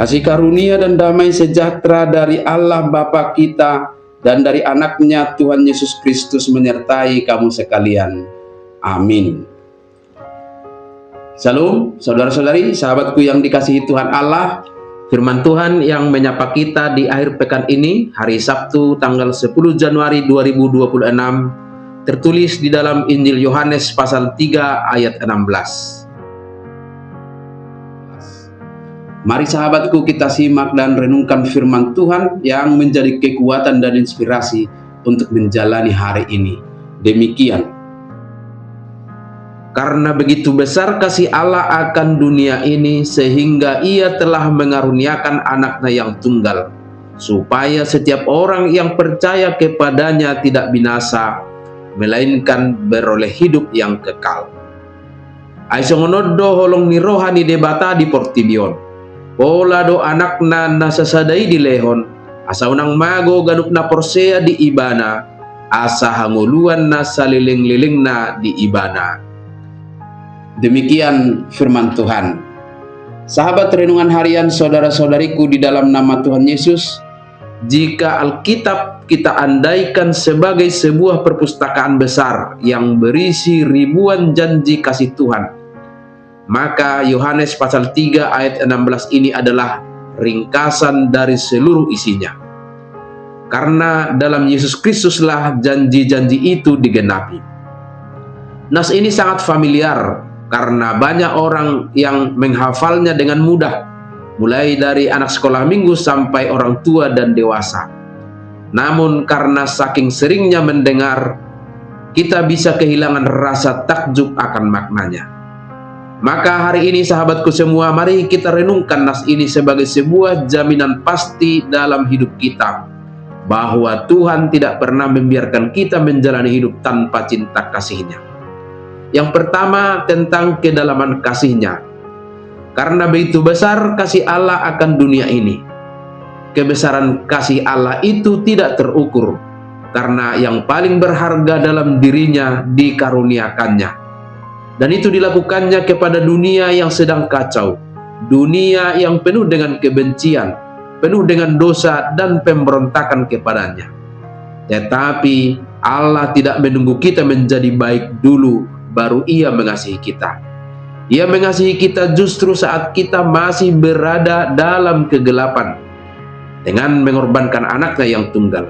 Kasih karunia dan damai sejahtera dari Allah Bapa kita dan dari anaknya Tuhan Yesus Kristus menyertai kamu sekalian. Amin. Shalom, saudara-saudari, sahabatku yang dikasihi Tuhan Allah. Firman Tuhan yang menyapa kita di akhir pekan ini, hari Sabtu tanggal 10 Januari 2026, tertulis di dalam Injil Yohanes pasal 3 ayat 16. Mari sahabatku, kita simak dan renungkan firman Tuhan yang menjadi kekuatan dan inspirasi untuk menjalani hari ini. Demikian. Karena begitu besar kasih Allah akan dunia ini, sehingga Ia telah mengaruniakan anaknya yang tunggal, supaya setiap orang yang percaya kepadanya tidak binasa, melainkan beroleh hidup yang kekal. Aisongonodo holong ni rohani debata di Portibion. Pola do anakna nasasadai di lehon, asa unang mago ganup na porsea di ibana, asa hanguluan na saliling-liling na di ibana. Demikian firman Tuhan. Sahabat renungan harian saudara-saudariku di dalam nama Tuhan Yesus, jika Alkitab kita andaikan sebagai sebuah perpustakaan besar yang berisi ribuan janji kasih Tuhan, maka Yohanes pasal 3 ayat 16 ini adalah ringkasan dari seluruh isinya. Karena dalam Yesus Kristuslah janji-janji itu digenapi. Nas ini sangat familiar karena banyak orang yang menghafalnya dengan mudah, mulai dari anak sekolah minggu sampai orang tua dan dewasa. Namun karena saking seringnya mendengar, kita bisa kehilangan rasa takjub akan maknanya. Maka hari ini sahabatku semua, mari kita renungkan nas ini sebagai sebuah jaminan pasti dalam hidup kita, bahwa Tuhan tidak pernah membiarkan kita menjalani hidup tanpa cinta kasih-Nya. Yang pertama tentang kedalaman kasih-Nya. Karena begitu besar kasih Allah akan dunia ini. Kebesaran kasih Allah itu tidak terukur, karena yang paling berharga dalam dirinya dikaruniakannya. Dan itu dilakukannya kepada dunia yang sedang kacau, dunia yang penuh dengan kebencian, penuh dengan dosa dan pemberontakan kepadanya. Tetapi Allah tidak menunggu kita menjadi baik dulu, baru Ia mengasihi kita. Ia mengasihi kita justru saat kita masih berada dalam kegelapan, dengan mengorbankan anaknya yang tunggal.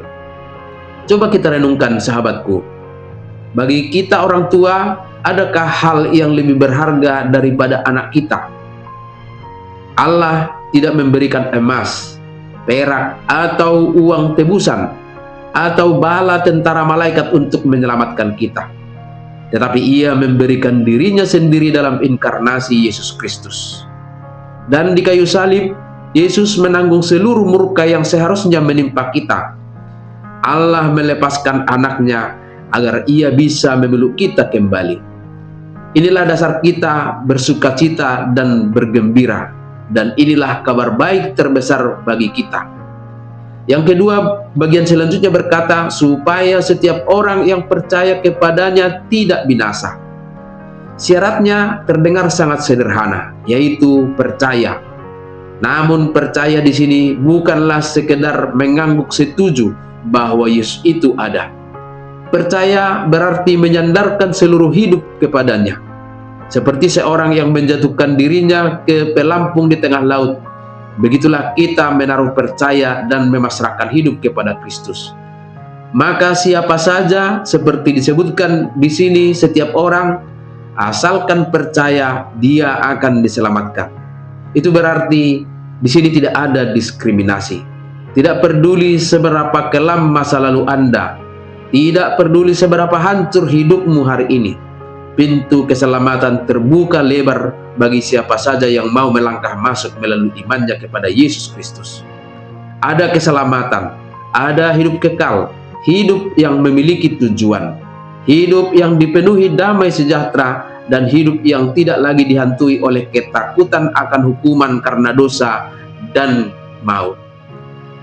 Coba kita renungkan sahabatku, bagi kita orang tua, adakah hal yang lebih berharga daripada anak kita? Allah tidak memberikan emas, perak, atau uang tebusan, atau bala tentara malaikat untuk menyelamatkan kita. Tetapi Ia memberikan dirinya sendiri dalam inkarnasi Yesus Kristus. Dan di kayu salib, Yesus menanggung seluruh murka yang seharusnya menimpa kita. Allah melepaskan anaknya agar Ia bisa memeluk kita kembali. Inilah dasar kita bersukacita dan bergembira, dan inilah kabar baik terbesar bagi kita. Yang kedua, bagian selanjutnya berkata, supaya setiap orang yang percaya kepadanya tidak binasa. Syaratnya terdengar sangat sederhana, yaitu percaya. Namun percaya di sini bukanlah sekedar mengangguk setuju bahwa Yesus itu ada. Percaya berarti menyandarkan seluruh hidup kepadanya. Seperti seorang yang menjatuhkan dirinya ke pelampung di tengah laut, begitulah kita menaruh percaya dan memasrahkan hidup kepada Kristus. Maka siapa saja, seperti disebutkan di sini, setiap orang, asalkan percaya, dia akan diselamatkan. Itu berarti di sini tidak ada diskriminasi. Tidak peduli seberapa kelam masa lalu Anda, tidak peduli seberapa hancur hidupmu hari ini, pintu keselamatan terbuka lebar bagi siapa saja yang mau melangkah masuk melalui imannya kepada Yesus Kristus. Ada keselamatan, ada hidup kekal, hidup yang memiliki tujuan, hidup yang dipenuhi damai sejahtera, dan hidup yang tidak lagi dihantui oleh ketakutan akan hukuman karena dosa dan maut.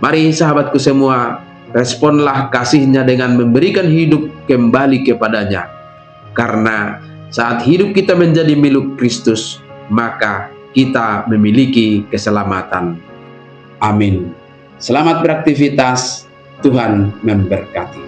Mari sahabatku semua, responlah kasih-Nya dengan memberikan hidup kembali kepadanya. Karena saat hidup kita menjadi milik Kristus, maka kita memiliki keselamatan. Amin. Selamat beraktivitas, Tuhan memberkati.